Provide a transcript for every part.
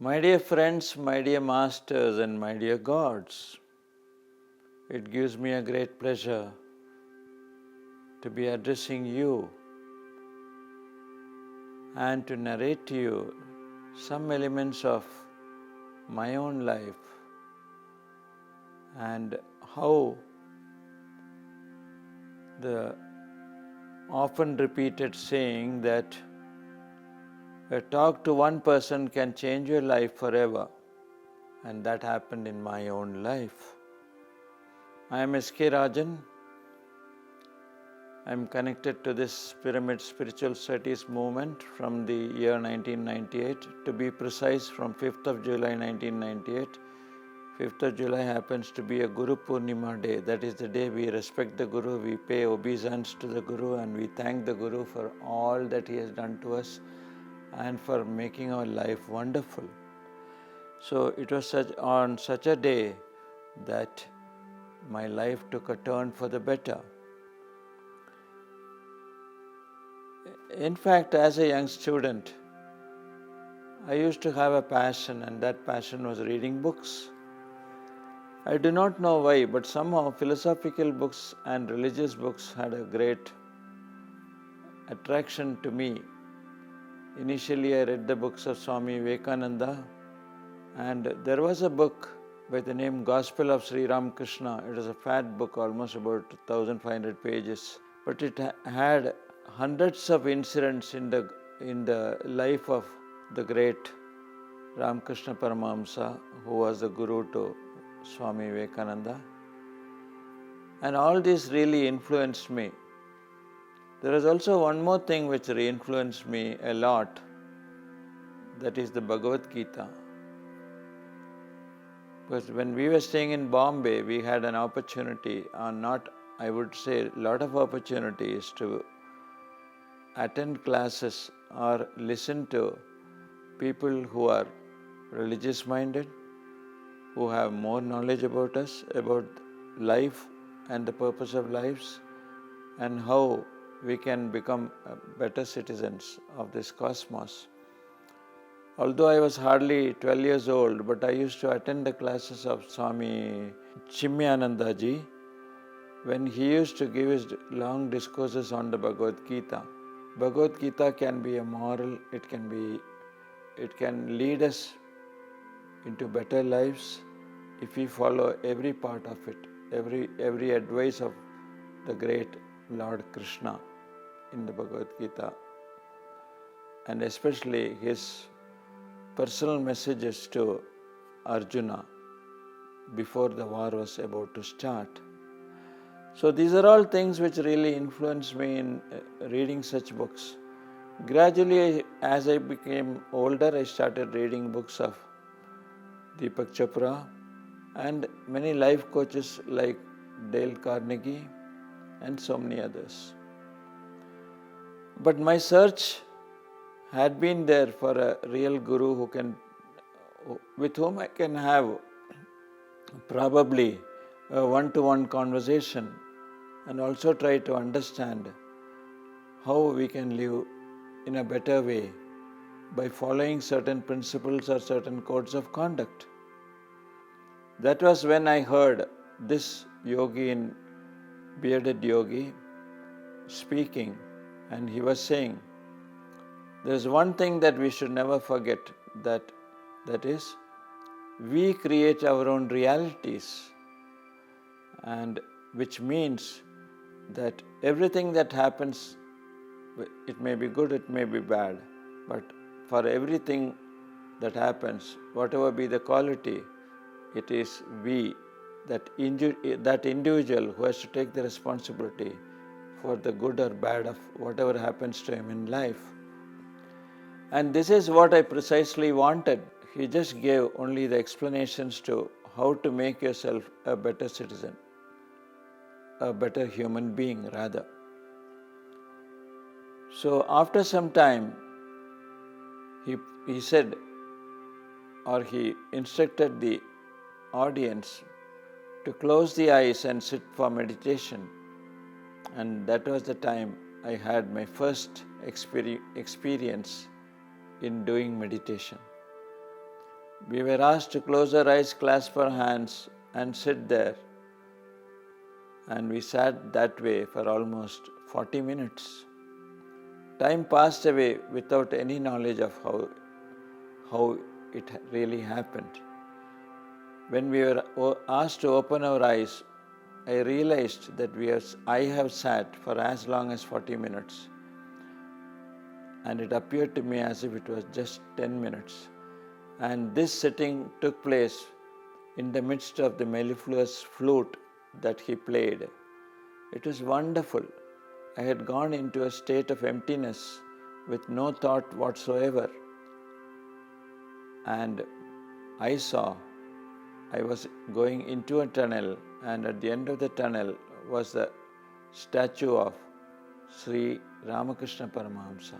My dear friends, my dear masters and my dear gods, it gives me a great pleasure to be addressing you and to narrate to you some elements of my own life and how the often repeated saying that a talk to one person can change your life forever, and that happened in my own life. I am S.K. Rajan. I am connected to this Pyramid Spiritual Studies movement from the year 1998. To be precise, from 5th of July 1998. 5th of July happens to be a Guru Purnima day. That is the day we respect the Guru, we pay obeisance to the Guru, and we thank the Guru for all that he has done to us and for making our life wonderful. So it was on such a day that my life took a turn for the better. In fact, as a young student, I used to have a passion, and that passion was reading books. I do not know why, but somehow philosophical books and religious books had a great attraction to me. Initially, I read the books of Swami Vivekananda, and there was a book by the name Gospel of Sri Ramakrishna. It was a fat book, almost about 1500 pages, but it had hundreds of incidents in the life of the great Ramakrishna Paramahamsa, who was the guru to Swami Vivekananda. And all this really influenced me. There is also one more thing which influenced me a lot, that is the Bhagavad Gita. Because when we were staying in Bombay, we had an opportunity, I would say a lot of opportunities to attend classes or listen to people who are religious minded, who have more knowledge about us, about life and the purpose of lives, and how we can become better citizens of this cosmos. Although I was hardly 12 years old, but I used to attend the classes of Swami Chimyanandaji when he used to give his long discourses on the Bhagavad Gita. Bhagavad Gita can be a moral, it can lead us into better lives if we follow every part of it, every advice of the great Lord Krishna in the Bhagavad Gita, and especially his personal messages to Arjuna before the war was about to start. So these are all things which really influenced me in reading such books. Gradually, as I became older, I started reading books of Deepak Chopra and many life coaches like Dale Carnegie and so many others. But my search had been there for a real guru with whom I can have probably a one-to-one conversation and also try to understand how we can live in a better way by following certain principles or certain codes of conduct. That was when I heard this bearded yogi speaking, and he was saying, there's one thing that we should never forget, that is, we create our own realities, and which means that everything that happens, it may be good, it may be bad, but for everything that happens, whatever be the quality, it is we, that individual who has to take the responsibility for the good or bad of whatever happens to him in life. And this is what I precisely wanted. He just gave only the explanations to how to make yourself a better citizen, a better human being rather. So after some time, he said, or he instructed the audience to close the eyes and sit for meditation. And that was the time I had my first experience in doing meditation. We were asked to close our eyes, clasp our hands and sit there. And we sat that way for almost 40 minutes. Time passed away without any knowledge of how it really happened. When we were asked to open our eyes, I realized that I have sat for as long as 40 minutes. And it appeared to me as if it was just 10 minutes. And this sitting took place in the midst of the mellifluous flute that he played. It was wonderful. I had gone into a state of emptiness with no thought whatsoever. And I saw I was going into a tunnel, and at the end of the tunnel was the statue of Sri Ramakrishna Paramahamsa.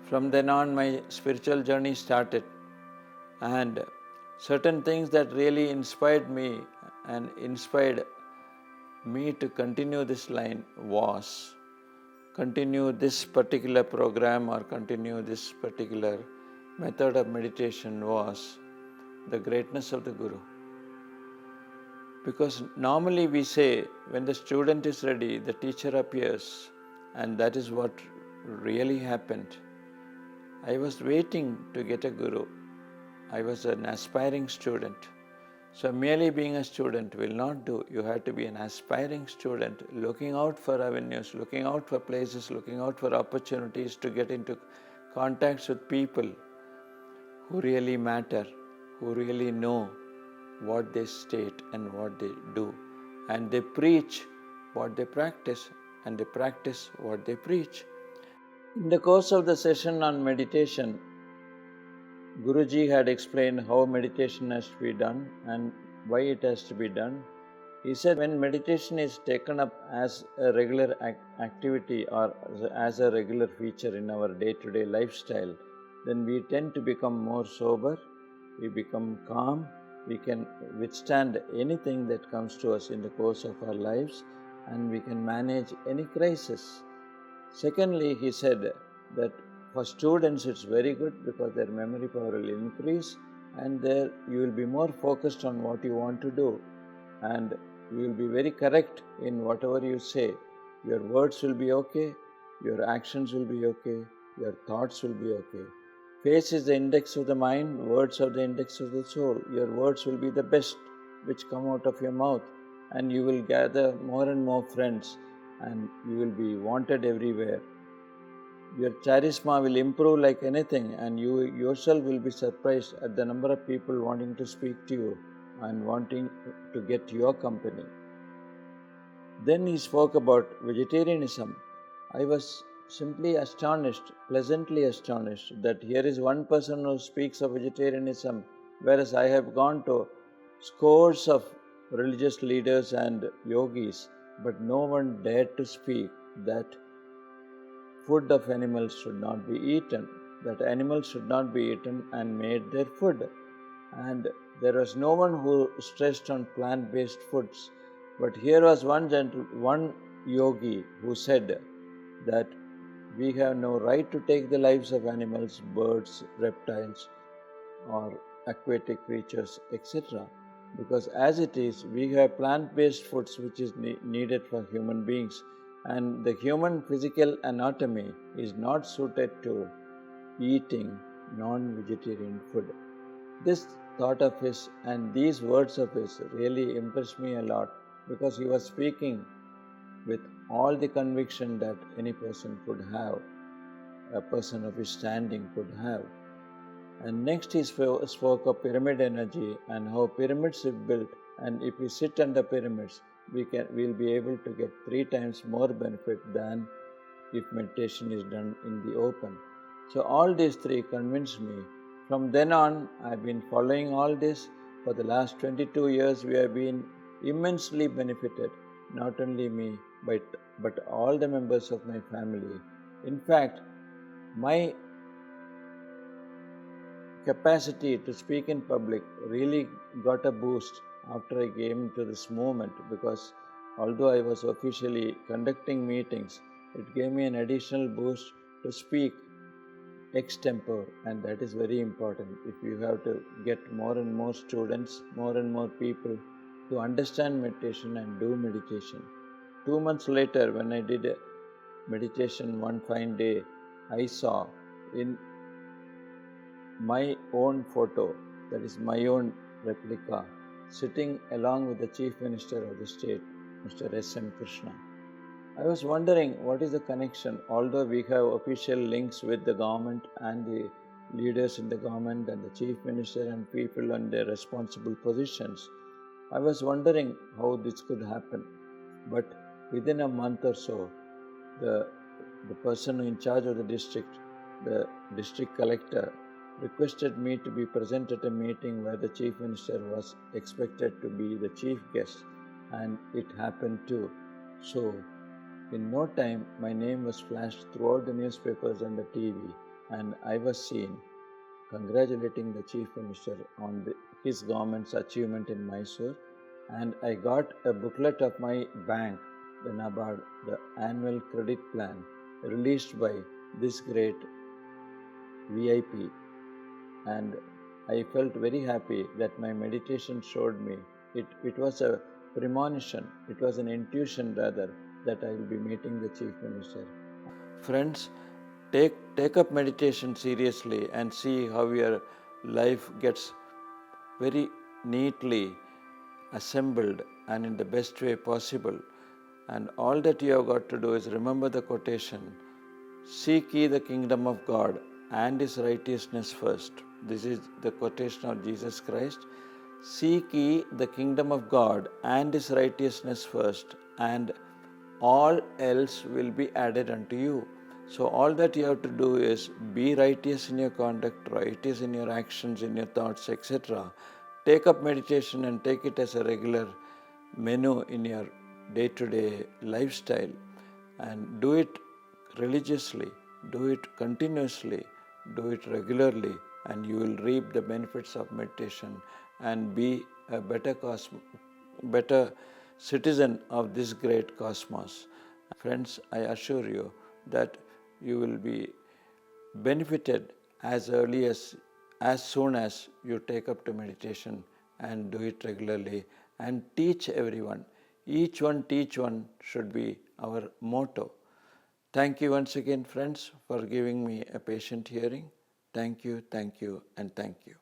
From then on, my spiritual journey started, and certain things that really inspired me and inspired me to continue this line was continue this particular program or continue this particular method of meditation was the greatness of the Guru. Because normally we say when the student is ready, the teacher appears, and that is what really happened. I was waiting to get a Guru. I was an aspiring student. So merely being a student will not do. You have to be an aspiring student, looking out for avenues, looking out for places, looking out for opportunities to get into contacts with people who really matter, who really know what they state and what they do. And they preach what they practice, and they practice what they preach. In the course of the session on meditation, Guruji had explained how meditation has to be done and why it has to be done. He said when meditation is taken up as a regular activity or as a regular feature in our day-to-day lifestyle, then we tend to become more sober, we become calm, we can withstand anything that comes to us in the course of our lives, and we can manage any crisis. Secondly, he said that for students it's very good because their memory power will increase, and there you will be more focused on what you want to do, and you will be very correct in whatever you say. Your words will be okay, your actions will be okay, your thoughts will be okay. Face is the index of the mind, words are the index of the soul. Your words will be the best which come out of your mouth, and you will gather more and more friends, and you will be wanted everywhere. Your charisma will improve like anything, and you yourself will be surprised at the number of people wanting to speak to you and wanting to get your company. Then he spoke about vegetarianism. I was simply astonished, pleasantly astonished, that here is one person who speaks of vegetarianism, whereas I have gone to scores of religious leaders and yogis, but no one dared to speak that food of animals should not be eaten, that animals should not be eaten and made their food. And there was no one who stressed on plant-based foods. But here was one yogi who said that we have no right to take the lives of animals, birds, reptiles, or aquatic creatures, etc. Because as it is, we have plant-based foods which is needed for human beings, and the human physical anatomy is not suited to eating non-vegetarian food. This thought of his and these words of his really impressed me a lot, because he was speaking with all the conviction that any person could have, a person of his standing could have. And next he spoke of pyramid energy and how pyramids are built, and if we sit under pyramids, we'll be able to get 3 times more benefit than if meditation is done in the open. So all these 3 convinced me. From then on, I've been following all this. For the last 22 years, we have been immensely benefited, not only me, but all the members of my family. In fact, my capacity to speak in public really got a boost after I came into this movement, because although I was officially conducting meetings, it gave me an additional boost to speak extempore, and that is very important. If you have to get more and more students, more and more people to understand meditation and do meditation. 2 months later, when I did a meditation one fine day, I saw in my own photo, that is my own replica, sitting along with the Chief Minister of the state, Mr. S.M. Krishna. I was wondering what is the connection, although we have official links with the government and the leaders in the government and the Chief Minister and people on their responsible positions. I was wondering how this could happen. But within a month or so, the person in charge of the district, the district collector, requested me to be present at a meeting where the Chief Minister was expected to be the chief guest, and it happened too. So, in no time, my name was flashed throughout the newspapers and the TV, and I was seen congratulating the Chief Minister on his government's achievement in Mysore, and I got a booklet of my bank, the NABARD, the annual credit plan, released by this great VIP, and I felt very happy that my meditation showed me. It was a premonition, it was an intuition rather, that I will be meeting the Chief Minister. Friends, take up meditation seriously and see how your life gets very neatly assembled and in the best way possible. And all that you have got to do is remember the quotation, "Seek ye the kingdom of God and his righteousness first." This is the quotation of Jesus Christ. Seek ye the kingdom of God and his righteousness first, and all else will be added unto you. So all that you have to do is be righteous in your conduct, righteous in your actions, in your thoughts, etc. Take up meditation and take it as a regular menu in your day-to-day lifestyle, and do it religiously, do it continuously, do it regularly, and you will reap the benefits of meditation and be a better citizen of this great cosmos. Friends, I assure you that you will be benefited as soon as you take up to meditation and do it regularly and teach everyone. Each one teach one should be our motto. Thank you once again, friends, for giving me a patient hearing. Thank you, and thank you.